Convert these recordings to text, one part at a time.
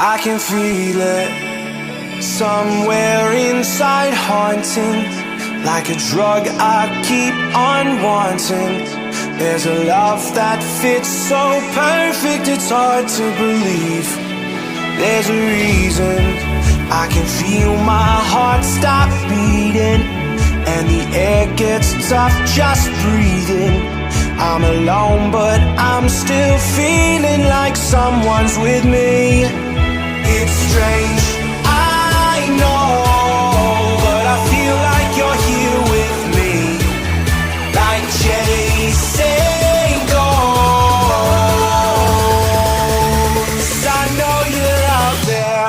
I can feel it somewhere inside, haunting, like a drug I keep on wanting. There's a love that fits so perfect, it's hard to believe. There's a reason I can feel my heart stop beating, and the air gets tough just breathing. I'm alone, but I'm still feeling like someone's with me. It's strange, I know, but I feel like you're here with me, like chasing ghosts. I know you're out there.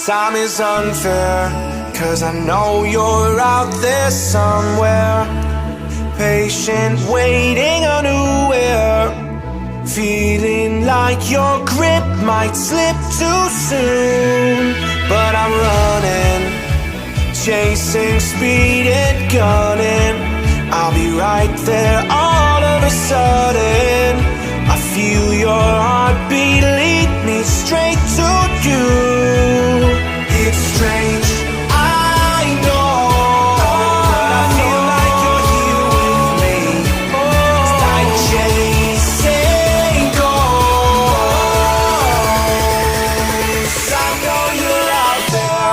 Time is unfair, 'cause I know you're out there somewhere, patient, waiting unaware, feeling like your grip might slip too soon. But I'm running, chasing speed and gunning. I'll be right there all of a sudden. I feel your heartbeat lead me straight to you. It's strange, I know, but I feel like you're here with me. It's like chasing ghosts. I know you're out there.